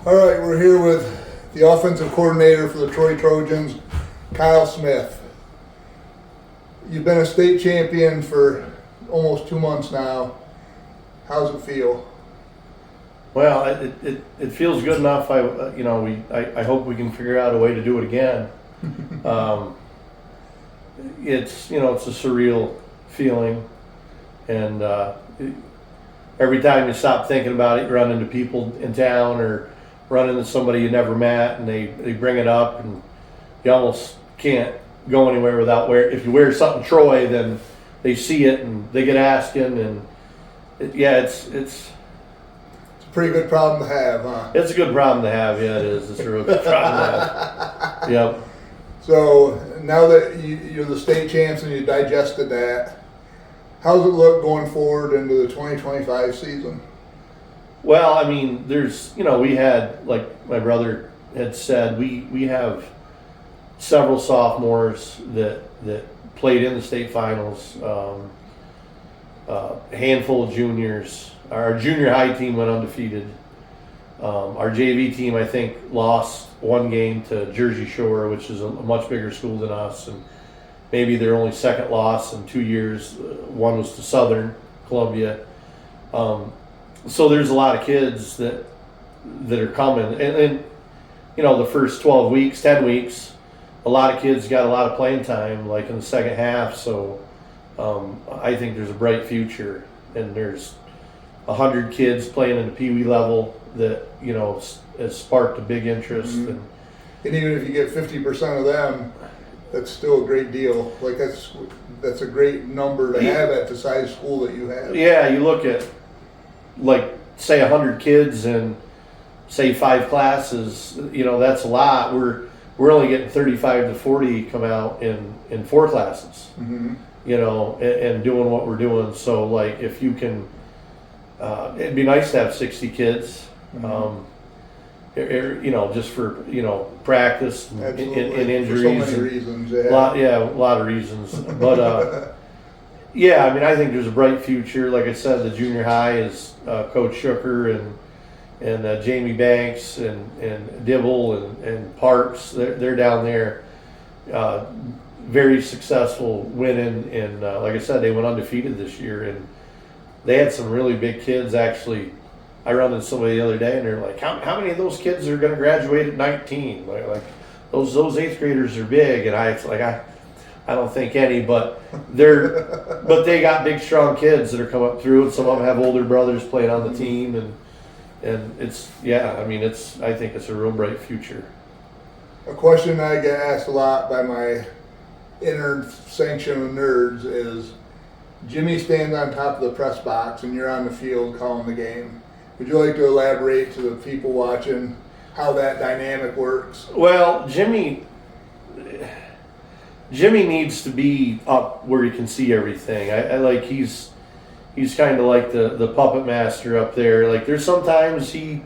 All right, we're here with the offensive coordinator for the Troy Trojans, Kyle Smith. You've been a state champion for almost 2 months now. How's it feel? Well, it feels good enough. I hope we can figure out a way to do it again. It's a surreal feeling, and every time you stop thinking about it, you run into people in town or run into somebody you never met, and they bring it up, and you almost can't go anywhere without if you wear something Troy, then they see it and they get asking, and it's a pretty good problem to have, huh? It's a good problem to have. Yeah, it is. It's a real good problem to have. Yep. So now that you're the state champs and you digested that, how's it look going forward into the 2025 season? Well, I mean, we had, like my brother had said, we have several sophomores that played in the state finals, a handful of juniors. Our junior high team went undefeated. Our JV team, I think, lost one game to Jersey Shore, which is a much bigger school than us, and maybe their only second loss in 2 years. One was to Southern Columbia. So there's a lot of kids that are coming, and the first 12 weeks, 10 weeks, a lot of kids got a lot of playing time, like in the second half. So I think there's a bright future, and there's 100 kids playing in the Pee Wee level that has sparked a big interest. Mm-hmm. And even if you get 50% of them, that's still a great deal. Like that's a great number to have at the size school that you have. Yeah, you look at, like, say 100 kids and say 5 classes, that's a lot. We're only getting 35 to 40 come out in 4 classes. Mm-hmm. And doing what we're doing. So, like, if you can, it'd be nice to have 60 kids. Mm-hmm. Just for practice and injuries. For so many reasons. Yeah. A lot of reasons. But yeah, I mean, I think there's a bright future. Like I said, the junior high is Coach Shooker and Jamie Banks and Dibble and Parks. They're down there, very successful, winning. And like I said, they went undefeated this year, and they had some really big kids. Actually, I run into somebody the other day, and they're like, "How many of those kids are going to graduate at 19? Like those 8th graders are big." And I don't think any, but they got big, strong kids that are coming up through, and some of them have older brothers playing on the team, and I think it's a real bright future. A question I get asked a lot by my inner sanction of nerds is, Jimmy stands on top of the press box and you're on the field calling the game. Would you like to elaborate to the people watching how that dynamic works? Well, Jimmy needs to be up where he can see everything. I like he's kind of like the puppet master up there. Like, there's sometimes he's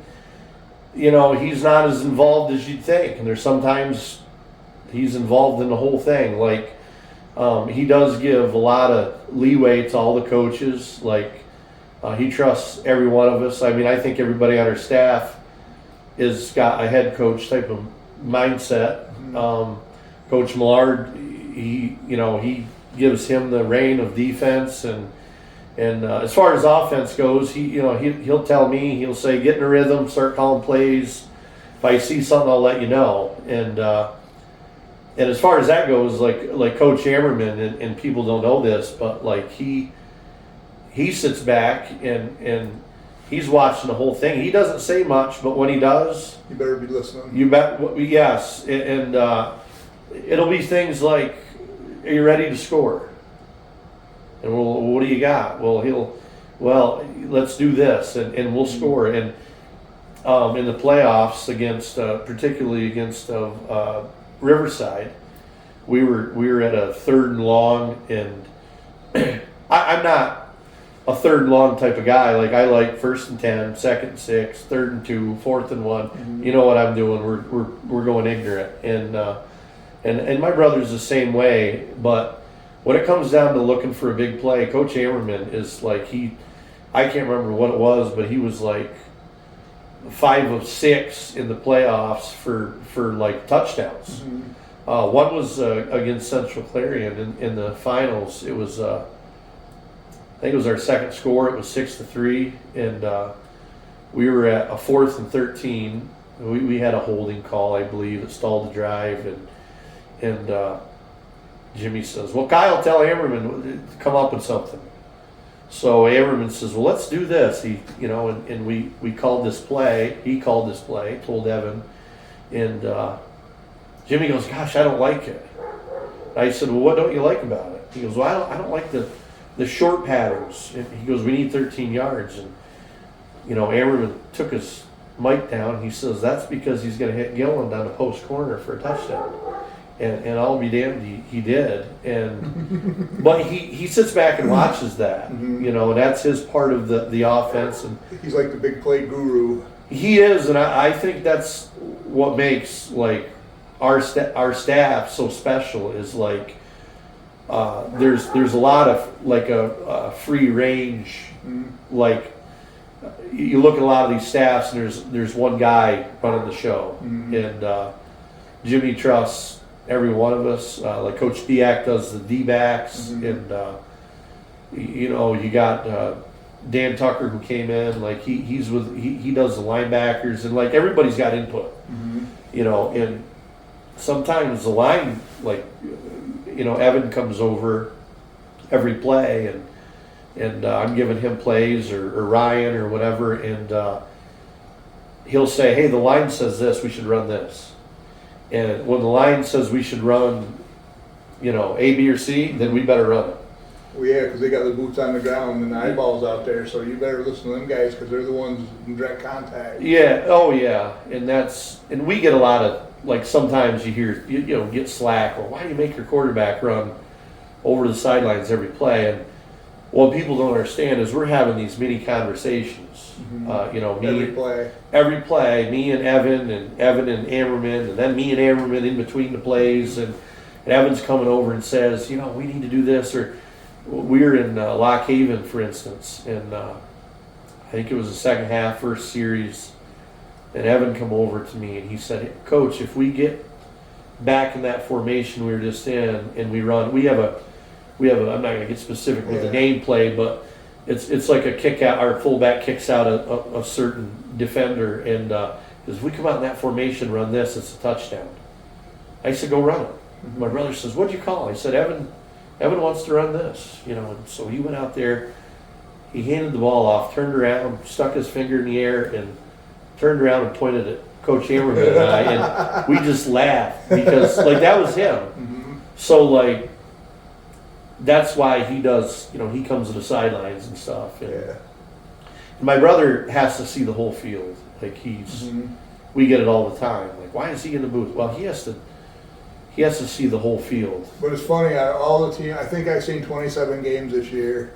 not as involved as you'd think, and there's sometimes he's involved in the whole thing. Like, he does give a lot of leeway to all the coaches. Like, he trusts every one of us. I mean, I think everybody on our staff has got a head coach type of mindset. Mm-hmm. Coach Millard, he gives him the reign of defense, and as far as offense goes, he'll tell me, he'll say, get in a rhythm, start calling plays. If I see something, I'll let you know. And as far as that goes, like Coach Hammerman, and people don't know this, but like he sits back and he's watching the whole thing. He doesn't say much, but when he does, you better be listening. You bet. Yes, and it'll be things like, "Are you ready to score?" And what do you got? Well, let's do this, and we'll score. And in the playoffs particularly against Riverside, we were at a 3rd and long, and I'm not a 3rd and long type of guy. Like, I like 1st and 10, 2nd and 6, 3rd and 2, 4th and 1. Mm-hmm. You know what I'm doing. We're going ignorant, and my brother's the same way. But when it comes down to looking for a big play, Coach Hammerman is like, I can't remember what it was, but he was like, 5 of 6 in the playoffs for like touchdowns. One was against Central Clarion in the finals. It was I think it was our second score. It was 6-3, and we were at a 4th and 13. We had a holding call, I believe, that stalled the drive, and Jimmy says, "Well, Kyle, tell Ammerman to come up with something." So Ammerman says, "Well, let's do this." And we called this play. He called this play, told Evan, and Jimmy goes, "Gosh, I don't like it." I said, "Well, what don't you like about it?" He goes, "Well, I don't like the short patterns." And he goes, "We need 13 yards." And Ammerman took his mic down. He says, "That's because he's going to hit Gillen down the post corner for a touchdown." And I'll be damned, he did. And but he sits back and watches that, and that's his part of the offense. And he's like the big play guru. He is, and I think that's what makes like our staff so special. Is like there's a lot of like a free range. Like you look at a lot of these staffs, and there's one guy running the show, and Jimmy trusts every one of us. Like Coach Diak does the D-backs, and you got Dan Tucker who came in. Like he does the linebackers, and like everybody's got input. And sometimes the line, like Evan comes over every play, and I'm giving him plays or Ryan or whatever, and he'll say, "Hey, the line says this, we should run this." And when the line says we should run, A, B, or C, then we better run it. Well, yeah, because they got the boots on the ground and the eyeballs out there, so you better listen to them guys because they're the ones in direct contact. Yeah, oh yeah, and we get a lot of, like, sometimes you hear, get slack, or why do you make your quarterback run over the sidelines every play? And what people don't understand is we're having these mini conversations. Every play, me and Evan and Ammerman, and then me and Ammerman in between the plays, and Evan's coming over and says, we need to do this. Or we were in Lock Haven, for instance, and I think it was the second half, first series, and Evan come over to me and he said, "Coach, if we get back in that formation we were just in, and we run, we have a I'm not going to get specific with the gameplay, but it's like a kick out. Our fullback kicks out a certain defender, and if we come out in that formation, run this, it's a touchdown." I said, "Go run it." My brother says, "What'd you call?" I said, Evan wants to run this, and so he went out there, he handed the ball off, turned around, stuck his finger in the air, and turned around and pointed at Coach Ammerman and I, and we just laughed because like that was him. So like that's why he does, he comes to the sidelines and stuff. And my brother has to see the whole field. Like we get it all the time. Like, why is he in the booth? Well, he has to see the whole field. But it's funny, out of all the teams, I think I've seen 27 games this year.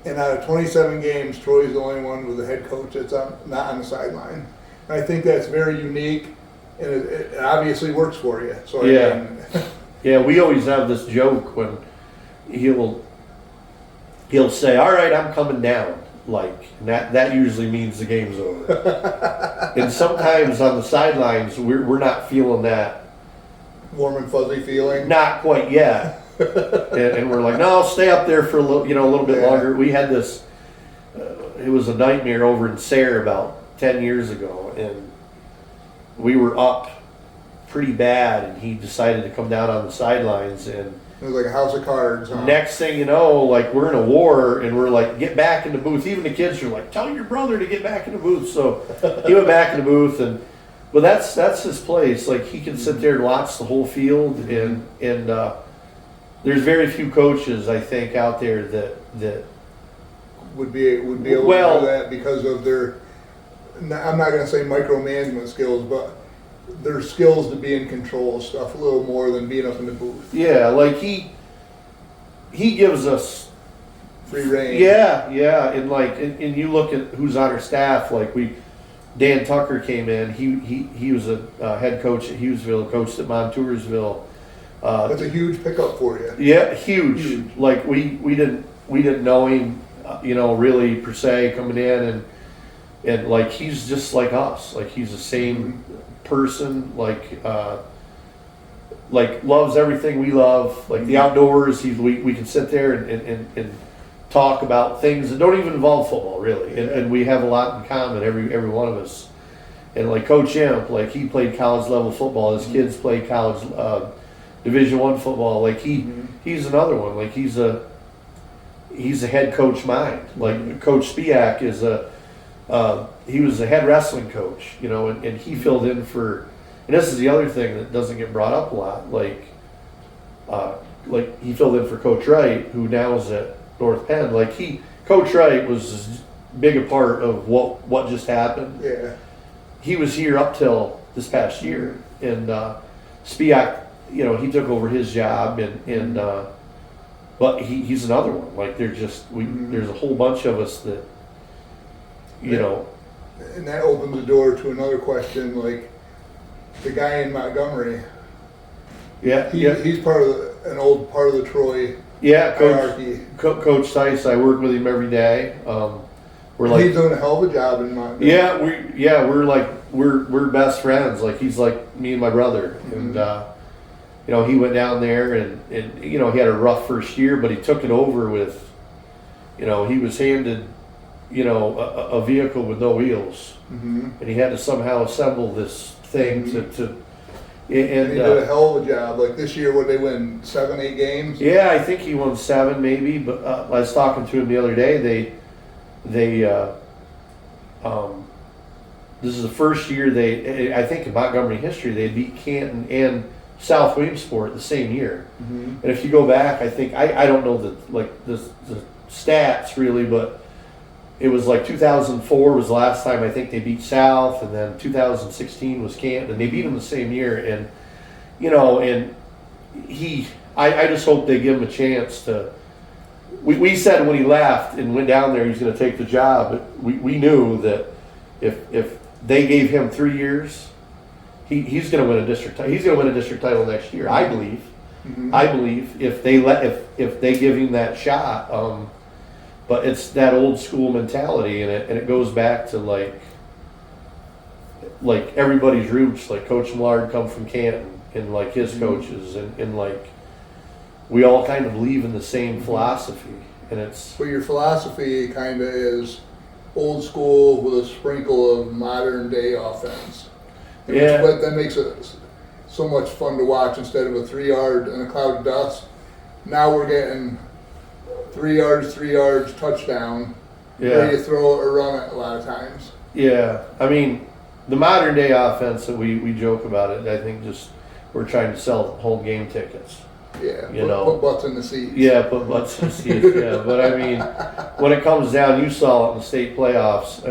And out of 27 games, Troy's the only one with a head coach that's not on the sideline. And I think that's very unique, and it obviously works for you. So yeah, we always have this joke when he'll say, "All right, I'm coming down." Like that usually means the game's over. And sometimes on the sidelines, we're not feeling that warm and fuzzy feeling. Not quite yet. and we're like, "No, stay up there for a little bit longer." We had this. It was a nightmare over in Sayre about 10 years ago, and we were up pretty bad, and he decided to come down on the sidelines, and it was like a house of cards. Huh? Next thing you know, like we're in a war, and we're like, "Get back in the booth." Even the kids are like, "Tell your brother to get back in the booth." So he went back in the booth, but that's his place. Like he can sit there and watch the whole field, and there's very few coaches I think out there that would be able to do that because of their, I'm not going to say micromanagement skills, but their skills to be in control of stuff a little more than being up in the booth. Yeah, like he gives us free reign. Yeah, and like and you look at who's on our staff. Like Dan Tucker came in. He was a head coach at Hughesville, coached at Montoursville. That's a huge pickup for you. Yeah, huge. Like we didn't know him, really per se coming in, and like he's just like us. Like he's the same person. Like loves everything we love. Like the outdoors. We can sit there and talk about things that don't even involve football really, and we have a lot in common. Every one of us. And like Coach Imp, like he played college level football. His kids played college Division I football. Like he's another one. Like he's a head coach mind. Like Coach Spiak is he was a head wrestling coach, you know, and he filled in for. And this is the other thing that doesn't get brought up a lot. Like he filled in for Coach Wright, who now is at North Penn. Like Coach Wright was as big a part of what just happened. Yeah. He was here up till this past year, and Spiak, you know, he took over his job, and but he's another one. Like there's a whole bunch of us that, you know, and that opens the door to another question. Like the guy in Montgomery, he's part of an old part of the Troy hierarchy. Coach Tice. I work with him every day. He's doing a hell of a job in Montgomery. We're best friends. Like he's like me and my brother, and you know, he went down there and you know, he had a rough first year, but he took it over with, you know, he was handed, you know, a vehicle with no wheels, and he had to somehow assemble this thing to. And he did a hell of a job. Like this year, what they win 7, 8 games? Yeah, I think he won 7 maybe. But I was talking to him the other day. This is the first year I think in Montgomery history, they beat Canton and South Williamsport the same year. And if you go back, I think, I don't know the stats really, but it was like 2004 was the last time I think they beat South, and then 2016 was Canton, and they beat them the same year. And, you know, and I just hope they give him a chance to. We said when he left and went down there he's going to take the job. We knew that if they gave him 3 years, he's going to win a district title. He's going to win a district title next year. I believe. I believe if they give him that shot. But it's that old school mentality, and it goes back to like everybody's roots. Like Coach Millard come from Canton, and like his coaches, and like. We all kind of believe in the same philosophy, and it's. But your philosophy kind of is old school with a sprinkle of modern day offense. And but that makes it so much fun to watch instead of a 3-yard and a cloud of dust. Now we're getting 3 yards, touchdown. Ready to throw it or run it a lot of times. Yeah, I mean, the modern day offense that we joke about it. I think just we're trying to sell home game tickets. Yeah, put butts in the seats. Yeah, put butts in the seats. Yeah, but I mean, when it comes down, you saw it in the state playoffs.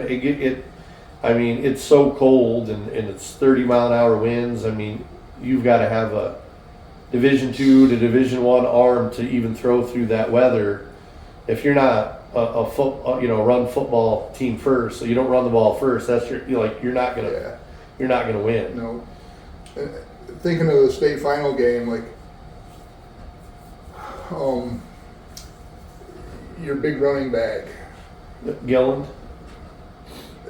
I mean, it's so cold and it's 30-mile-an-hour winds. I mean, you've got to have a Division II to Division I arm to even throw through that weather. If you're not run football team first, so you don't run the ball first. That's you're not gonna win. No. Thinking of the state final game, like. Your big running back, Gilland.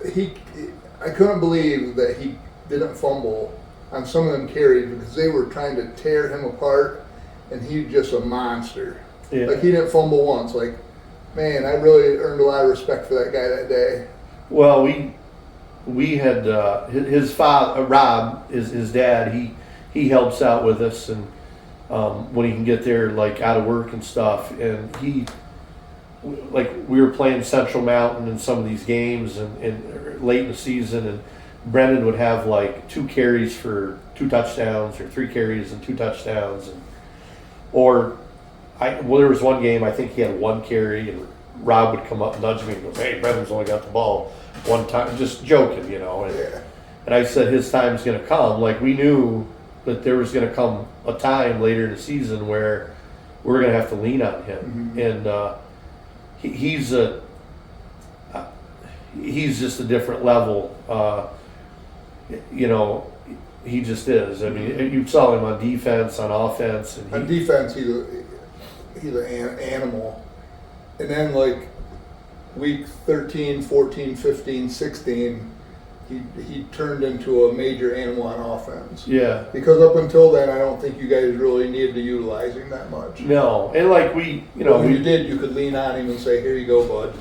I couldn't believe that he didn't fumble on some of them carries because they were trying to tear him apart, and he's just a monster. Yeah. Like he didn't fumble once. Like, man, I really earned a lot of respect for that guy that day. Well, we had his father, Rob, is his dad. He helps out with us and. When he can get there, like out of work and stuff, and we were playing Central Mountain in some of these games, and late in the season, and Brendan would have like 2 carries for 2 touchdowns, or 3 carries and 2 touchdowns, there was one game I think he had 1 carry, and Rob would come up and nudge me and go, "Hey, Brendan's only got the ball 1 time," just joking, you know. And I said his time's going to come. Like we knew. That there was going to come a time later in the season where we're going to have to lean on him, and he's just a different level. You know, he just is. I mean, you saw him on defense, on offense, and on defense, he's an animal. And then like week 13, 14, 15, 16, he turned into a major animal on offense. Yeah. Because up until then, I don't think you guys really needed to utilize him that much. No, and like But when you did, you could lean on him and say, "Here you go, bud."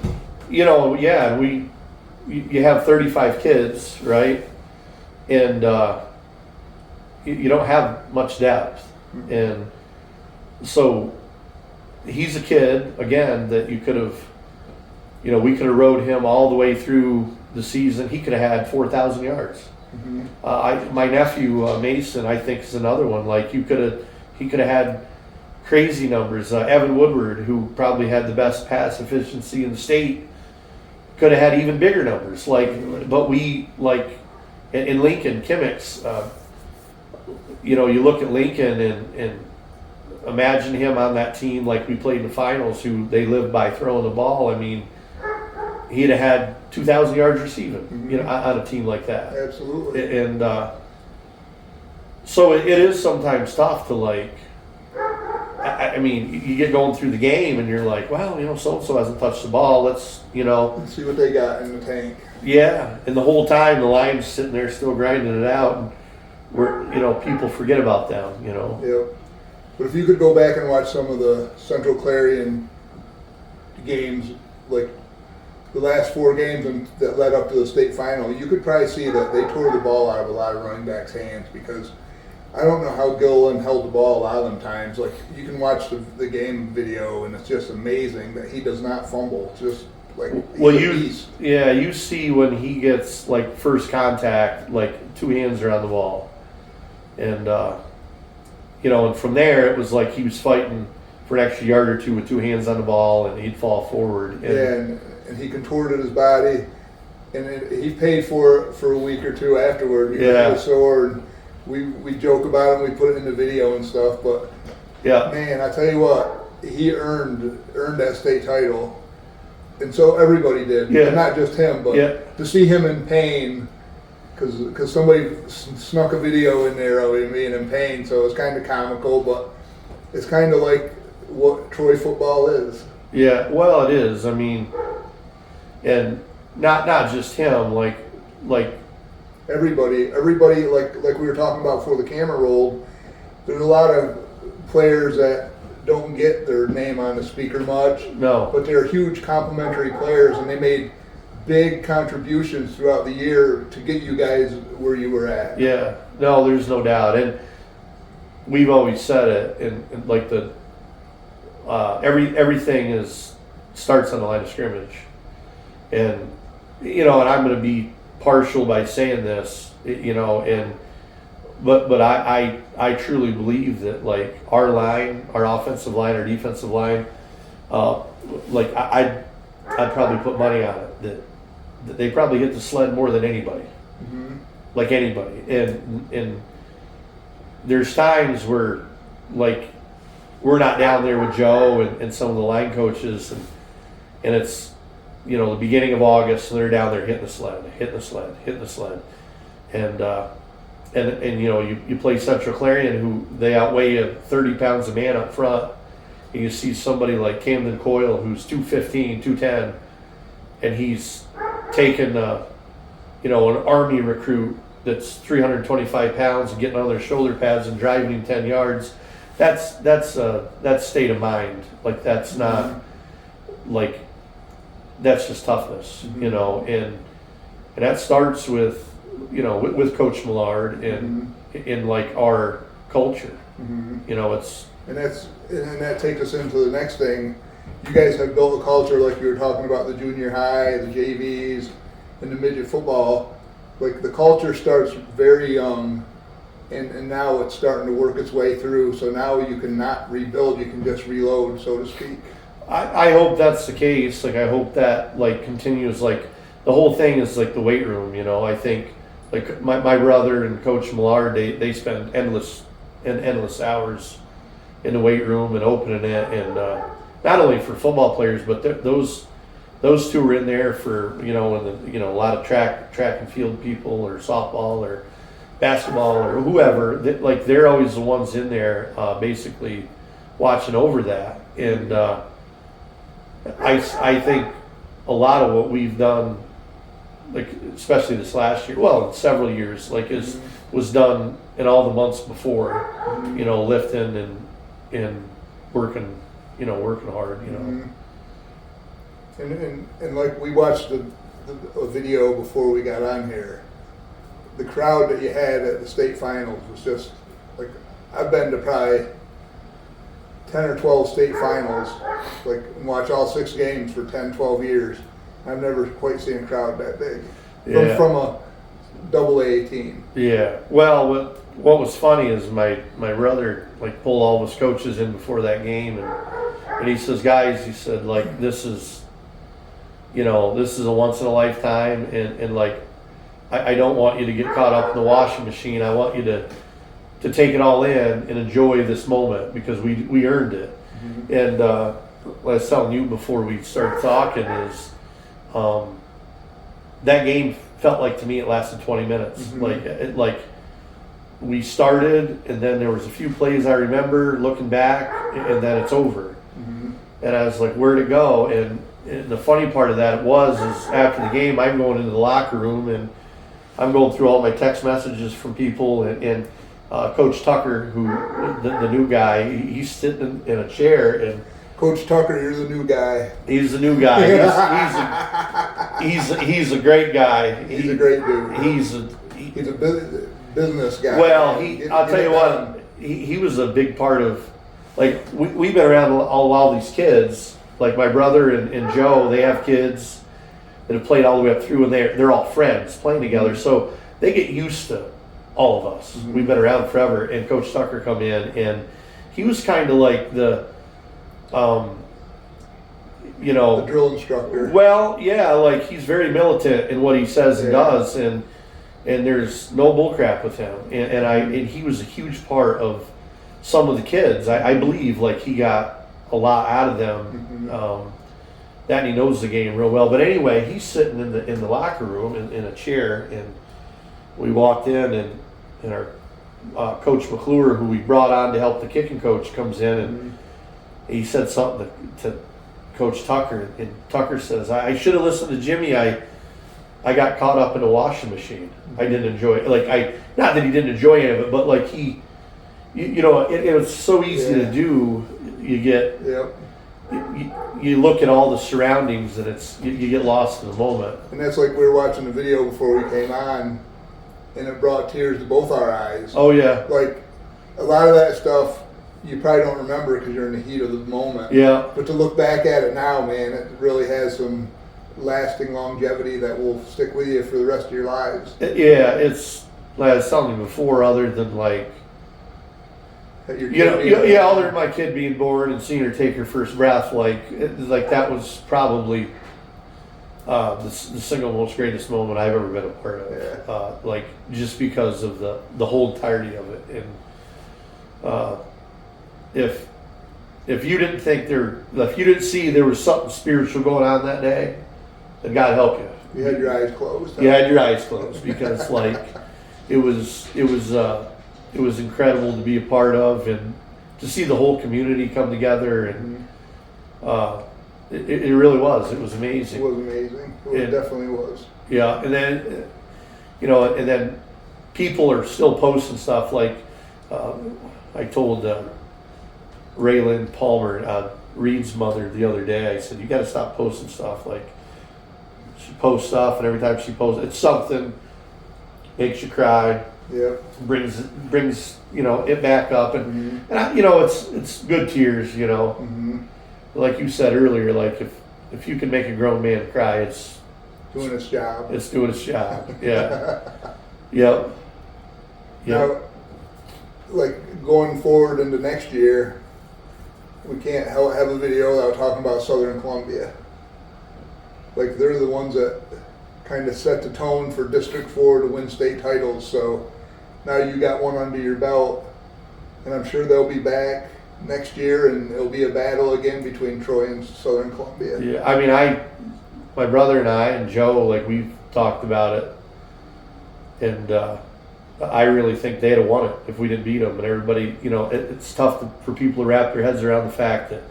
Yeah, you have 35 kids, right? And you don't have much depth, and so he's a kid again that you could have, we could have rode him all the way through the season. He could have had 4,000 yards. Mm-hmm. My nephew Mason, I think, is another one. Like he could have had crazy numbers. Evan Woodward, who probably had the best pass efficiency in the state, could have had even bigger numbers. But we in Lincoln Kimmicks. You look at Lincoln and imagine him on that team like we played in the finals, who they lived by throwing the ball. I mean, he'd have had 2,000 yards receiving, on a team like that. Absolutely. And so it is sometimes tough to I mean, you get going through the game and you're like, well, so-and-so hasn't touched the ball. Let's see what they got in the tank. Yeah. And the whole time the line's sitting there still grinding it out. And people forget about them, Yep. But if you could go back and watch some of the Central Clarion games, like the last 4 games that led up to the state final, you could probably see that they tore the ball out of a lot of running backs' hands, because I don't know how Gillen held the ball a lot of them times. Like, you can watch the game video and it's just amazing that he does not fumble. It's just like, you see when he gets first contact, 2 hands are on the ball. And, and from there, it was like he was fighting for an extra yard or 2 with 2 hands on the ball, and he'd fall forward. And he contorted his body, and he paid for it for a week or 2 afterward because he was sore. And we joke about it, and we put it in the video and stuff. But man, I tell you what, he earned that state title, and so everybody did. Yeah. Not just him, but to see him in pain. Because somebody snuck a video in there of him being in pain, so it's kind of comical, but it's kind of like what Troy football is. Yeah, well, it is. I mean, and not just him, like everybody, like we were talking about before the camera rolled. There's a lot of players that don't get their name on the speaker much. No, but they're huge complimentary players, and they made big contributions throughout the year to get you guys where you were at. Yeah, no, there's no doubt, and we've always said it, and like everything starts on the line of scrimmage, and and I'm going to be partial by saying this, but I truly believe that our line, our offensive line, our defensive line, I'd probably put money on it that they probably hit the sled more than anybody. Mm-hmm. Like anybody. And there's times where we're not down there with Joe and some of the line coaches, and it's the beginning of August, and they're down there hitting the sled. And you play Central Clarion, who they outweigh you 30 pounds a man up front, and you see somebody like Camden Coyle, who's 215, 210, and he's taken an Army recruit that's 325 pounds and getting on their shoulder pads and driving him 10 yards. That's state of mind. That's not that's just toughness, and that starts with with Coach Millard and in our culture. It's and that takes us into the next thing. You guys have built a culture, like you were talking about the junior high, the JVs, and the midget football. The culture starts very young, and now it's starting to work its way through. So now you can not rebuild, you can just reload, so to speak. I hope that's the case. I hope that continues. The whole thing is the weight room. I think my brother and Coach Millard, they spend endless hours in the weight room and opening it, and not only for football players, but those two are in there for a lot of track and field people, or softball or basketball or whoever. They're always the ones in there basically watching over that, and I think a lot of what we've done, like especially this last year, well, several years, like was done in all the months before, lifting and working, working hard, And like we watched a video before we got on here. The crowd that you had at the state finals was just like, I've been to probably 10 or 12 state finals, like, and watch all 6 games for 10, 12 years. I've never quite seen a crowd that big from a AA team. Yeah. Well, what was funny is my brother like pulled all of his coaches in before that game, and he says, guys, he said, like, this is a once in a lifetime, and like, I don't want you to get caught up in the washing machine. I want you to take it all in and enjoy this moment because we earned it. Mm-hmm. And what I was telling you before we started talking is that game felt like to me it lasted 20 minutes. Mm-hmm. Like we started, and then there was a few plays I remember looking back, and then it's over. Mm-hmm. And I was like, where'd it go? And the funny part of that is after the game, I'm going into the locker room and I'm going through all my text messages from people, and Coach Tucker, who the new guy, he's sitting in a chair, and Coach Tucker, you're the new guy. He's the new guy. He's a great guy. He's a great dude. He's a business guy. Well, I'll tell you what, he was a big part of, like, we've been around all these kids, like my brother and Joe, they have kids that have played all the way up through, and they're all friends playing together, so they get used to all of us. Mm-hmm. We've been around forever, and Coach Tucker come in, and he was kind of like the drill instructor. Well, yeah, like he's very militant in what he says and does, and there's no bullcrap with him, and he was a huge part of some of the kids. I believe like he got a lot out of them. Mm-hmm. That, and he knows the game real well. But anyway, he's sitting in the locker room in a chair, and we walked in, and our Coach McClure, who we brought on to help the kicking coach, comes in, and he said something to Coach Tucker, and Tucker says, I should have listened to Jimmy. I got caught up in a washing machine. I didn't enjoy it. Like, not that he didn't enjoy any of it, but like it was so easy to do. You get, you look at all the surroundings, and you get lost in the moment. And that's like we were watching the video before we came on, and it brought tears to both our eyes. Oh yeah. Like a lot of that stuff you probably don't remember because you're in the heat of the moment. Yeah. But to look back at it now, man, it really has some lasting longevity that will stick with you for the rest of your lives. It's like I was telling you before, other than like, other than my kid being born and seeing her take her first breath, like that was probably the single most greatest moment I've ever been a part of. Yeah. Like just because of the whole entirety of it, and if you didn't think if you didn't see there was something spiritual going on that day, then God help you. You had your eyes closed. You had your eyes closed because like it was incredible to be a part of, and to see the whole community come together, and it really was. It was amazing. It was amazing. It definitely was. Yeah, and then and then people are still posting stuff like I told Raylan Palmer, Reed's mother, the other day. I said, you got to stop posting stuff. Like, she posts stuff, and every time she posts, it's something makes you cry. Yeah. Brings it back up, and it's good tears. Mm-hmm. Like you said earlier, like if you can make a grown man cry, it's doing its job. It's doing its job. Yeah. Yep. Now, like going forward into next year, we can't have a video without talking about Southern Columbia. Like they're the ones that kind of set the tone for District 4 to win state titles. So now you got one under your belt, and I'm sure they'll be back next year, and it'll be a battle again between Troy and Southern Columbia. Yeah, I mean, my brother and I and Joe, like we've talked about it, and I really think they'd have won it if we didn't beat them. And everybody, it's tough for people to wrap their heads around the fact that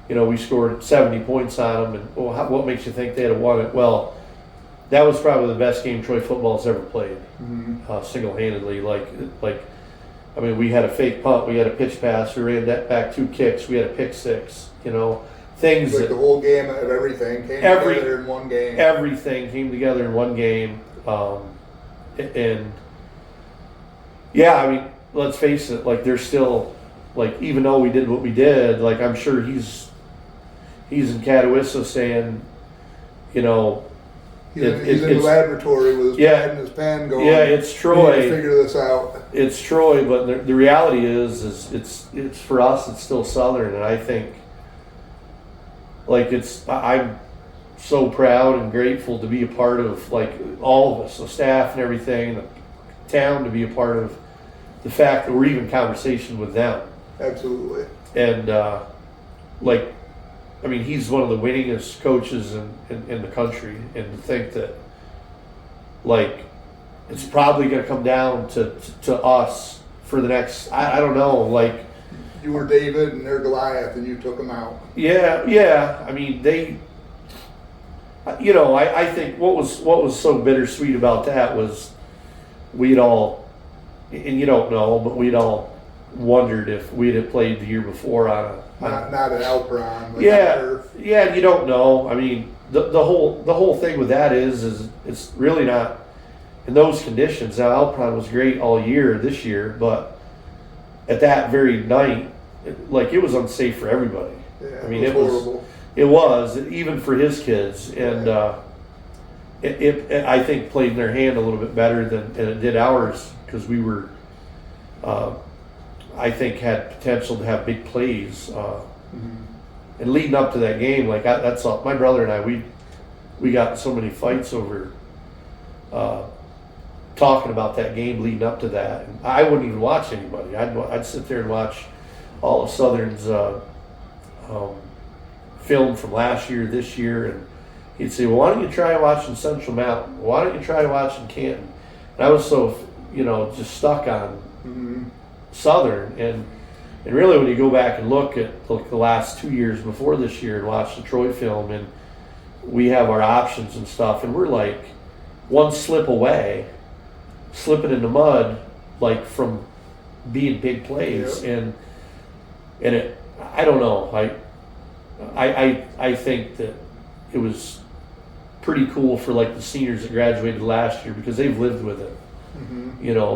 we scored 70 points on them, and well, what makes you think they'd have won it? Well, that was probably the best game Troy football's ever played, single-handedly. I mean, we had a fake punt, we had a pitch pass, we ran that back 2 kicks, we had a pick 6. Things Like that the whole game of everything came together in one game. Everything came together in one game, and yeah, I mean, let's face it. Like, there's still, like, even though we did what we did, like, I'm sure he's in Catawissa saying, He's in the laboratory with his pad and his pen going. Yeah, it's Troy. We need to figure this out. It's Troy, but the reality is it's for us. It's still Southern, and I think, like, I'm so proud and grateful to be a part of, like, all of us, the staff and everything, and the town, to be a part of the fact that we're even in conversation with them. Absolutely. And I mean, he's one of the winningest coaches in the country, and to think that, like, it's probably going to come down to us for the next, I don't know, like. You were David and they're Goliath, and you took them out. Yeah. I mean, I think what was so bittersweet about that was we'd all, and you don't know, but we'd all wondered if we'd have played the year before on not an Alperon. Yeah. You don't know. I mean, the whole thing with that is it's really not in those conditions. Now, Alperon was great all year this year, but at that very night, it was unsafe for everybody. Yeah, I mean, it was horrible. It was, even for his kids, and it I think played in their hand a little bit better than it did ours, because we were, I think, had potential to have big plays. And leading up to that game, like, that's all. My brother and I, we got in so many fights over talking about that game leading up to that. And I wouldn't even watch anybody. I'd sit there and watch all of Southern's film from last year, this year, and he'd say, well, why don't you try watching Central Mountain? Why don't you try watching Canton? And I was so, just stuck on Southern. And really, when you go back and look at the last 2 years before this year and watch the Troy film, and we have our options and stuff, and we're like one slip away, slipping in the mud, like, from being big plays. Yep. And it, I don't know, I think that it was pretty cool for, like, the seniors that graduated last year, because they've lived with it.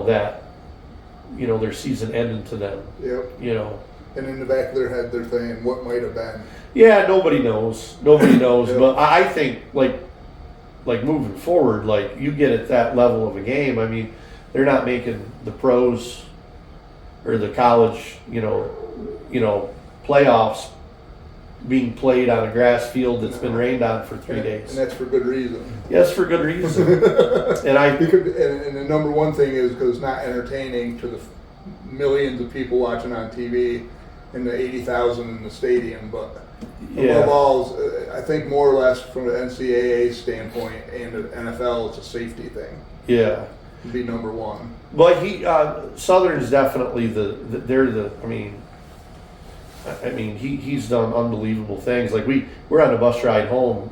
That their season ended to them. Yep. And in the back of their head, they're saying, what might have been. Yeah, nobody knows. Yep. But I think, like moving forward, like, you get at that level of a game, I mean, they're not making the pros or the college, playoffs being played on a grass field that's been rained on for 3 days. And that's for good reason. Yes, for good reason. And the number one thing is because it's not entertaining to the millions of people watching on TV and the 80,000 in the stadium. But above all, I think more or less from the NCAA standpoint and the NFL, it's a safety thing. Yeah. It'd be number one. But Southern's definitely he's done unbelievable things. Like, we're on a bus ride home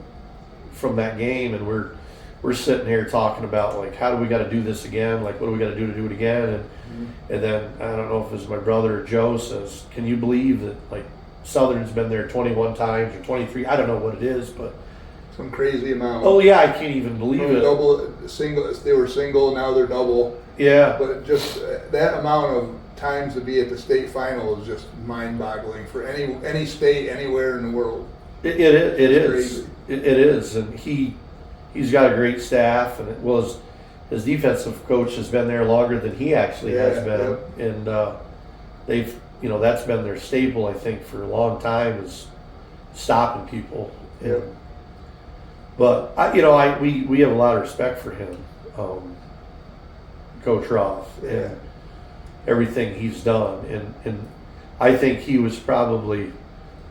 from that game, and we're sitting here talking about, like, how do we got to do this again? Like, what do we got to do it again? And then I don't know if it was my brother or Joe says, can you believe that, like, Southern's been there 21 times or 23? I don't know what it is, but some crazy amount. Oh yeah, I can't even believe it. Single, they were single, now they're double. Yeah. But just that amount of times to be at the state final is just mind-boggling for any state anywhere in the world. It is. It is, and he's got a great staff, and his defensive coach has been there longer than he actually has been, and they've that's been their staple, I think, for a long time, is stopping people. Yep. But we have a lot of respect for him, Coach Roth, and everything he's done, and I think he was probably.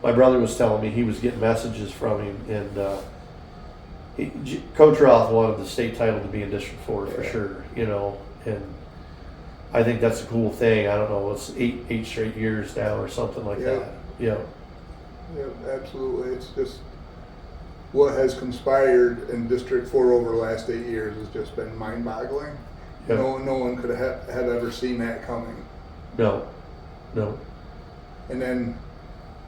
My brother was telling me he was getting messages from him, and Coach Roth wanted the state title to be in District 4 for sure, and I think that's a cool thing. I don't know, it's eight straight years now or something like that. Yeah. Yep, absolutely. It's just what has conspired in District 4 over the last 8 years has just been mind-boggling. Yeah. No one could have ever seen that coming. No. And then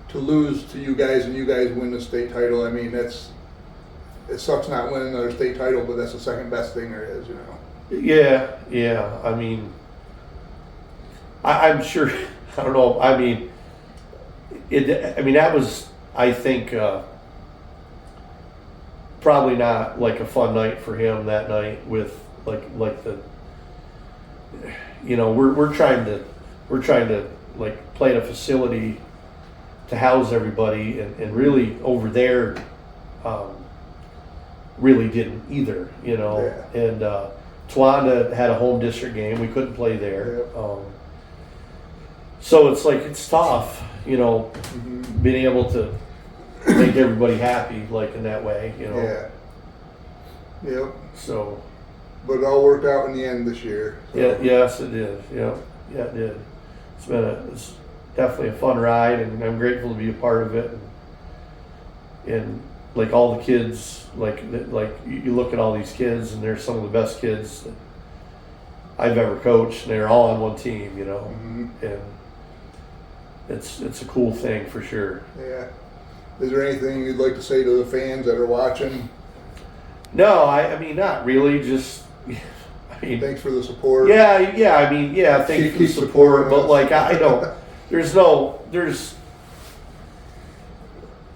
to lose to you guys and you guys win the state title, I mean, it sucks not winning another state title, but that's the second best thing there is, you know. Yeah. I mean, I'm sure. I don't know. I mean, that was, I think, probably not like a fun night for him that night with like the, you know, we're trying to like play in a facility to house everybody, and really over there, really didn't either, you know. Yeah. And Tawanda had a home district game. We couldn't play there. Yep. So it's like, it's tough, you know, being able to make everybody happy, like in that way, you know. Yeah. Yep. So. But it all worked out in the end this year. So. Yeah. Yes, it did. Yeah, it did. It's definitely a fun ride, and I'm grateful to be a part of it. And like all the kids, like you look at all these kids, and they're some of the best kids that I've ever coached, and they're all on one team, you know. And it's a cool thing for sure. Yeah. Is there anything you'd like to say to the fans that are watching? No, I mean, not really. Just, I mean, thanks for the support. Yeah. I mean, yeah, thanks for the support. But like, I don't. There's,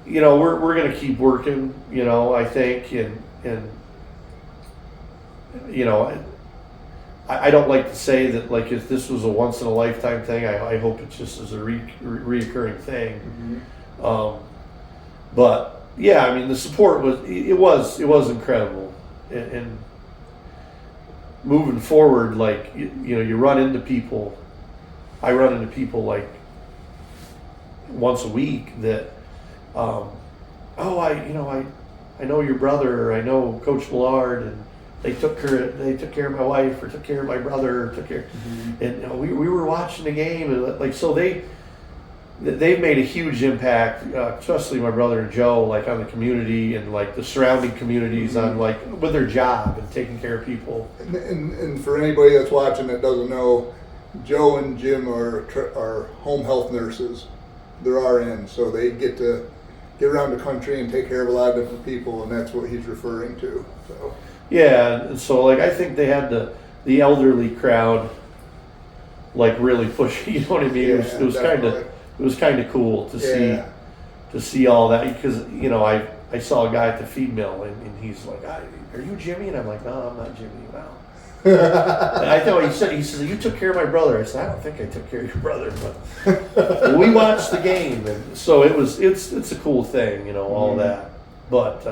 you know, we're gonna keep working. You know, I think, and you know, I don't like to say that, like, if this was a once in a lifetime thing. I hope it just is a reoccurring thing. But yeah, I mean, the support was incredible, and moving forward, like, you know, you run into people. I run into people like once a week that, I know your brother, or I know Coach Millard, and they took care of my wife, or took care of my brother, or took care, and you know, we were watching the game, and like, so they've made a huge impact, especially my brother and Joe, like on the community and like the surrounding communities, on like with their job and taking care of people. And for anybody that's watching that doesn't know, Joe and Jim are home health nurses. They're RNs, so they get to get around the country and take care of a lot of different people, and that's what he's referring to. So. Yeah, and so like I think they had the elderly crowd like really push. You know what I mean? Yeah, it was kind of cool to see all that, because you know I saw a guy at the feed mill, and he's like, "Are you Jimmy?" And I'm like, "No, I'm not Jimmy." Wow. And I thought he says, "You took care of my brother." I said, "I don't think I took care of your brother, but we watched the game, and so it's a cool thing, you know, all that." But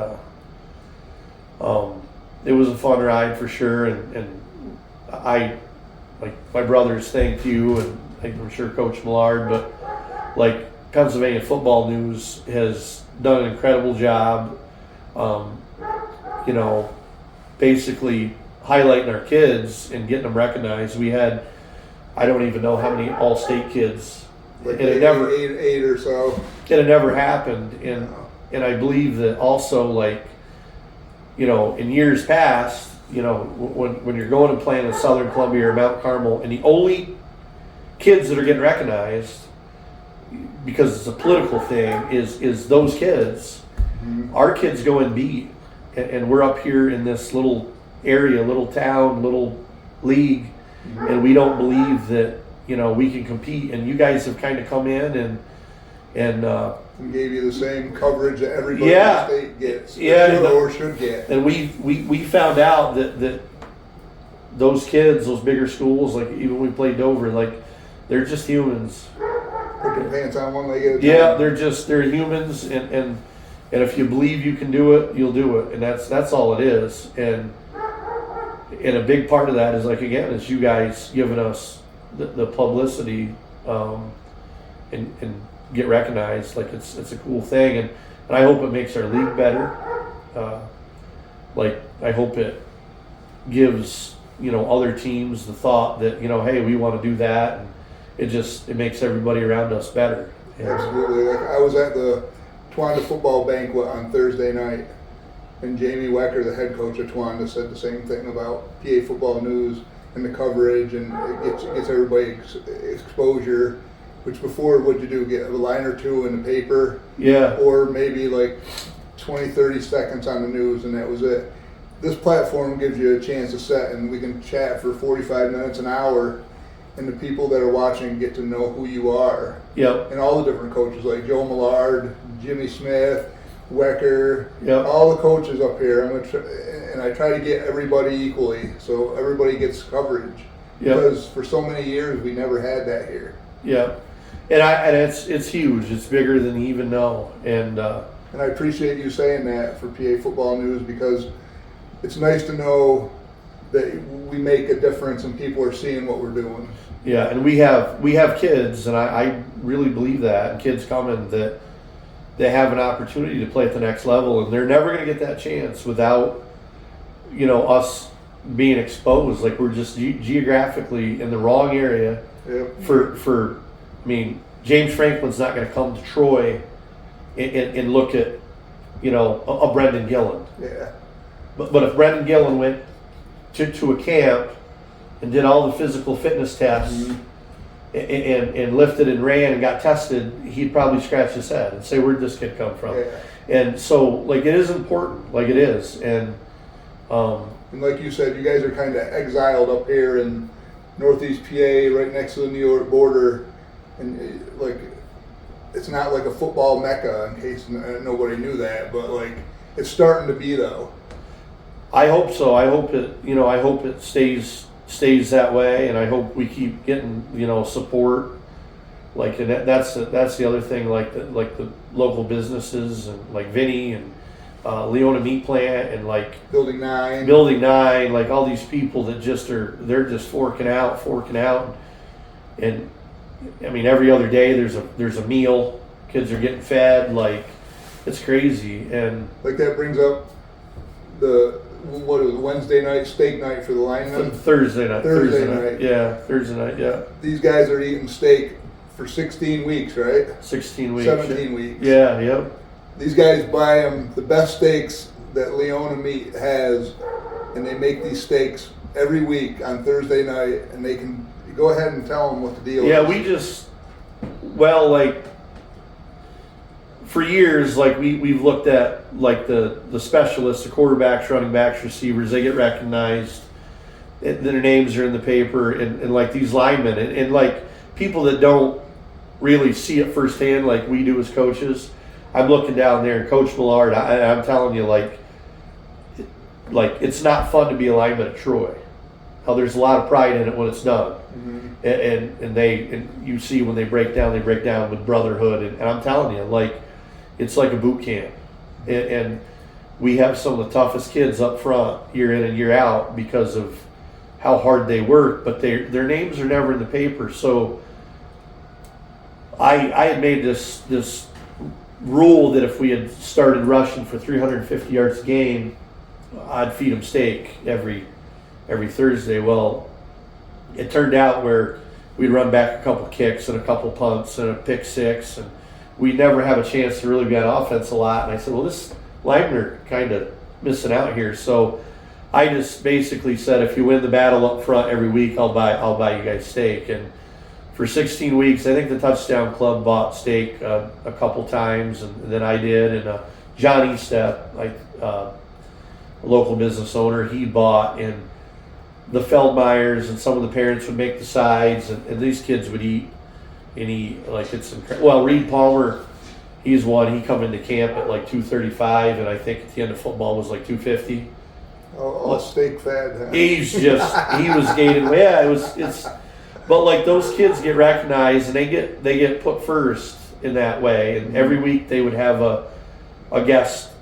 it was a fun ride for sure, and I, like, my brothers thanked you, and I'm sure Coach Millard, but like Pennsylvania Football News has done an incredible job, you know, basically highlighting our kids and getting them recognized. We had, I don't even know how many all-state kids, like and it never eight or so. And it never happened, and I believe that also, like, you know, in years past, you know, when you're going and playing in Southern Columbia or Mount Carmel, and the only kids that are getting recognized, because it's a political thing, is those kids. Our kids go and beat, and we're up here in this little area, little town, little league, and we don't believe that, you know, we can compete. And you guys have kind of come in and gave you the same coverage that everybody in the state gets, or should get. And we found out that those kids, those bigger schools, like even we played Dover, like, they're just humans. Put their pants on one leg at a time. Yeah, they're humans, and if you believe you can do it, you'll do it, and that's all it is. And a big part of that is, like, again, is you guys giving us the publicity, and get recognized. Like, it's a cool thing, and I hope it makes our league better. Like, I hope it gives, you know, other teams the thought that, you know, hey, we want to do that, and it makes everybody around us better. Absolutely. Like, I was at the Towanda football banquet on Thursday night, and Jamie Wecker, the head coach at Towanda, said the same thing about PA football news and the coverage, and it gets everybody exposure. Which before, what'd you do? Get a line or two in the paper? Yeah. Or maybe like 20, 30 seconds on the news, and that was it. This platform gives you a chance to sit, and we can chat for 45 minutes, an hour, and the people that are watching get to know who you are. Yep. And all the different coaches, like Joe Millard, Jimmy Smith, Wecker, Yep. all the coaches up here. And I try to get everybody equally, so everybody gets coverage. Yep. Because for so many years, we never had that here. Yeah. And it's huge. It's bigger than you even know. And I appreciate you saying that for PA football news, because it's nice to know that we make a difference and people are seeing what we're doing. yeah, and we have kids, and I really believe that, and kids coming that they have an opportunity to play at the next level, and they're never going to get that chance without, us being exposed. Like, we're just geographically in the wrong area. Yep. For James Franklin's not going to come to Troy and look at, a Brendan Gillen. Yeah. But if Brendan Gillen went to a camp and did all the physical fitness tests, Mm-hmm. and lifted and ran and got tested, he'd probably scratch his head and say, "Where'd this kid come from?" Yeah. And so, it is important, it is. And And like you said, you guys are kind of exiled up here in Northeast PA, right next to the New York border, and it's not like a football mecca, in case nobody knew that, but it's starting to be though. I hope so. I hope it stays that way, and I hope we keep getting support. And that's the other thing, like the local businesses, and like Vinny and Leona Meat Plant, and Building 9, all these people that they're just forking out, and every other day there's a meal, kids are getting fed, it's crazy. And that brings up what is it, Wednesday night steak night for the linemen? Thursday night. Yeah, Thursday night. Yeah. These guys are eating steak for 16 weeks, right? 16 weeks. 17 weeks. Yeah. Yep. These guys buy them the best steaks that Leona Meat has, and they make these steaks every week on Thursday night, and they can go ahead and tell them what the deal is. Yeah, for years, we've looked at the specialists, the quarterbacks, running backs, receivers. They get recognized, and their names are in the paper, and these linemen, and people that don't really see it firsthand, like we do as coaches. I'm looking down there, and Coach Millard, I'm telling you, it's not fun to be a lineman at Troy. How there's a lot of pride in it when it's done. Mm-hmm. And you see when they break down with brotherhood, and I'm telling you, it's like a boot camp, and we have some of the toughest kids up front year in and year out because of how hard they work, but their names are never in the paper. So I had made this rule that if we had started rushing for 350 yards a game, I'd feed them steak every Thursday. Well, it turned out where we'd run back a couple kicks and a couple punts and a pick six, and we never have a chance to really be on offense a lot. And I said, well, this linemen are kind of missing out here. So I just basically said, if you win the battle up front every week, I'll buy you guys steak. And for 16 weeks, I think the Touchdown Club bought steak a couple times, and then I did. And John Estep, a local business owner, he bought, and the Feldmeyers and some of the parents would make the sides, and these kids would eat. And it's incredible. Well, Reed Palmer, he's one. He come into camp at 235, and I think at the end of football was 250. All steak fed. Huh? He was gaining. Yeah, it's. But those kids get recognized, and they get put first in that way. And every week they would have a guest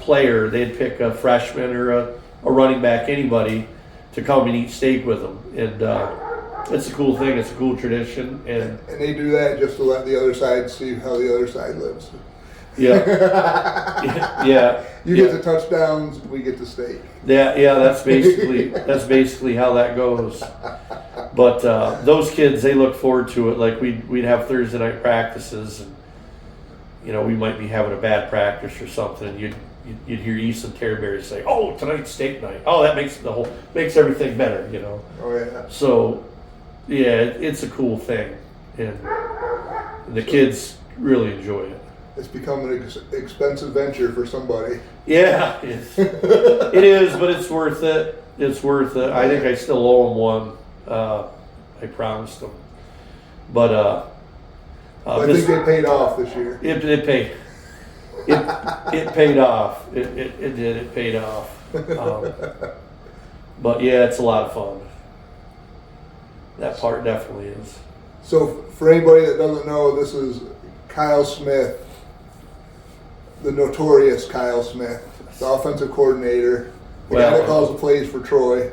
player. They'd pick a freshman or a running back, anybody, to come and eat steak with them. And it's a cool thing. It's a cool tradition. And they do that just to let the other side see how the other side lives. Yeah. Yeah. You get the touchdowns, we get the steak. Yeah, that's basically how that goes. But those kids, they look forward to it. We'd have Thursday night practices, we might be having a bad practice or something, and you'd hear Easton Terryberry say, "Oh, tonight's state night." Oh, that makes everything better, Oh yeah. So, yeah, it's a cool thing, and the kids really enjoy it. It's become an expensive venture for somebody. Yeah, it is, but it's worth it. It's worth it. I think I still owe them one. I promised them, but I think they paid off this year. It paid. It paid off. It did. It paid off. But yeah, it's a lot of fun. That part definitely is. So for anybody that doesn't know, this is Kyle Smith, the notorious Kyle Smith, the offensive coordinator, the guy that calls the plays for Troy.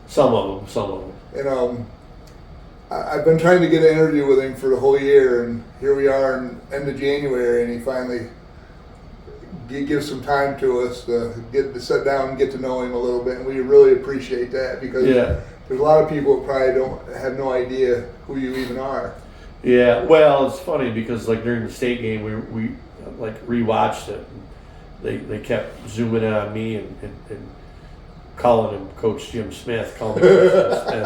Some of them. And I've been trying to get an interview with him for the whole year, and here we are in end of January, and he finally gives some time to us to get to sit down and get to know him a little bit, and we really appreciate that because there's a lot of people that probably have no idea who you even are. Yeah, well, it's funny because like during the state game, we like rewatched it. And they kept zooming in on me and calling him Coach Jim Smith. Calling me Coach Jim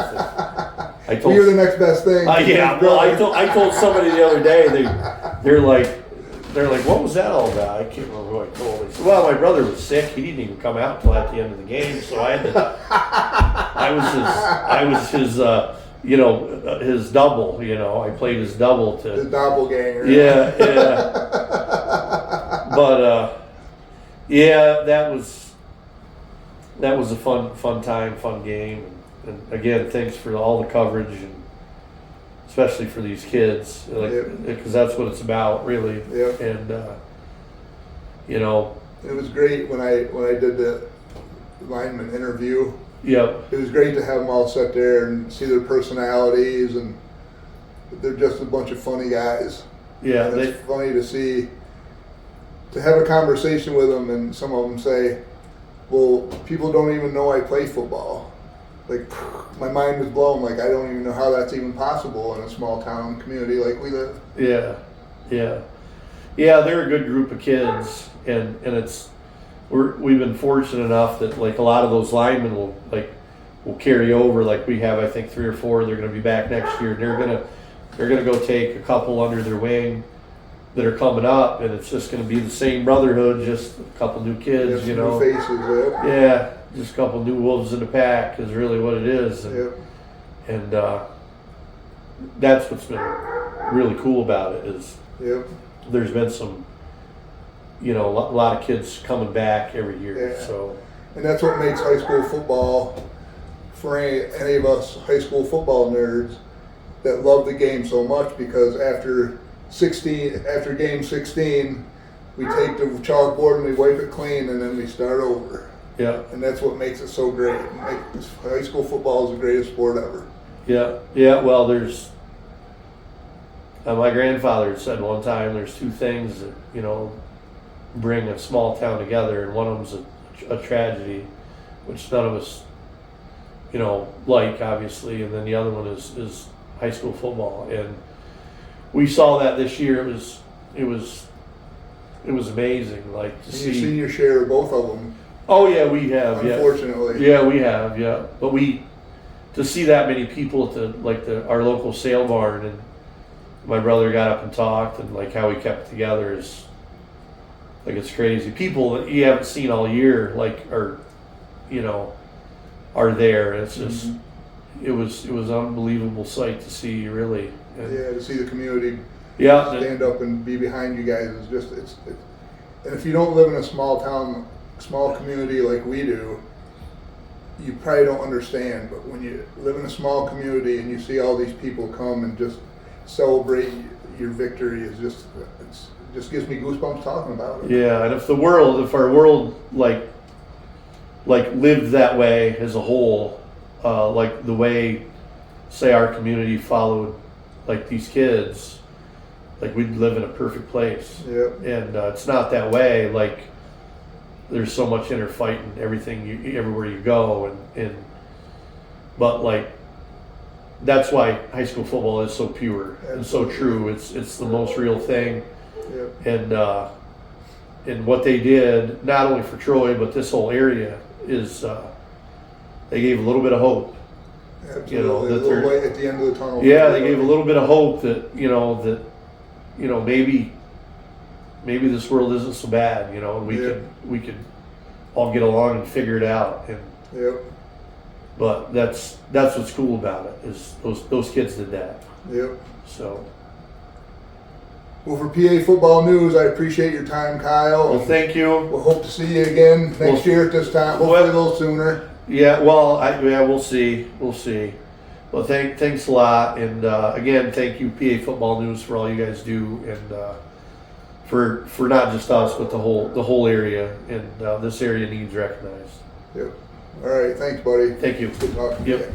Smith. You're the next best thing. Yeah, well, I told somebody the other day. They're like, what was that all about? I can't remember who I told. They said, well, my brother was sick. He didn't even come out until at the end of the game, so I had to. I was his his double. I played his double to the doppelganger. Yeah. But yeah, that was a fun time, fun game, and again, thanks for all the coverage and especially for these kids, because that's what it's about, really. Yep. And it was great when I did the lineman interview. Yep. It was great to have them all sit there and see their personalities, and they're just a bunch of funny guys. Yeah, and it's funny to have a conversation with them, and some of them say, "Well, people don't even know I play football." Like, my mind was blown. Like, I don't even know how that's even possible in a small town community like we live. Yeah. They're a good group of kids, and we've been fortunate enough that like a lot of those linemen will carry over. Like we have, I think 3 or 4. They're going to be back next year, and they're gonna go take a couple under their wing that are coming up, and it's just going to be the same brotherhood, just a couple new kids, New faces, Yeah, just a couple new wolves in the pack is really what it is, and that's what's been really cool about it is there's been some, a lot of kids coming back every year. Yeah. So, and that's what makes high school football, for any of us high school football nerds that love the game so much, because after game 16, we take the chalkboard and we wipe it clean, and then we start over. Yeah. And that's what makes it so great. High school football is the greatest sport ever. Yeah. Well, there's. My grandfather said one time, there's 2 things that bring a small town together, and one of them's a tragedy, which none of us, like, obviously, and then the other one is high school football, and we saw that this year. It was amazing, like to see. You've seen your share of both of them. Oh yeah, we have. Unfortunately. Yeah, we have. Yeah, but to see that many people at our local sale barn, and my brother got up and talked, and like how we kept it together is like, it's crazy. People that you haven't seen all year, are there. It's just it was an unbelievable sight to see, really. And to see the community stand up and be behind you guys is just and if you don't live in a small community like we do, you probably don't understand. But when you live in a small community and you see all these people come and just celebrate your victory, it just gives me goosebumps talking about it. Yeah, and if our world like lived that way as a whole, like the way, say, our community followed like these kids, like we'd live in a perfect place. Yep. And it's not that way. Like there's so much inner fight and everything everywhere you go, but like that's why high school football is so pure and so true. It's the most real thing. Yep. And what they did, not only for Troy but this whole area, is they gave a little bit of hope. Absolutely. You know, a that little light at the end of the tunnel. Yeah, they gave a little bit of hope that maybe this world isn't so bad. You know, and we could all get along and figure it out. And Yep. but that's what's cool about it, is those kids did that. Yep. So. Well, for PA football news, I appreciate your time, Kyle. Well, thank you. We'll hope to see you again next year at this time. Hopefully a little sooner. Yeah, well, we'll see. We'll see. Well, thanks a lot, and again, thank you, PA Football News, for all you guys do, and for not just us, but the whole area, and this area needs recognized. Yep. All right. Thanks, buddy. Thank you. Good talking. Yep.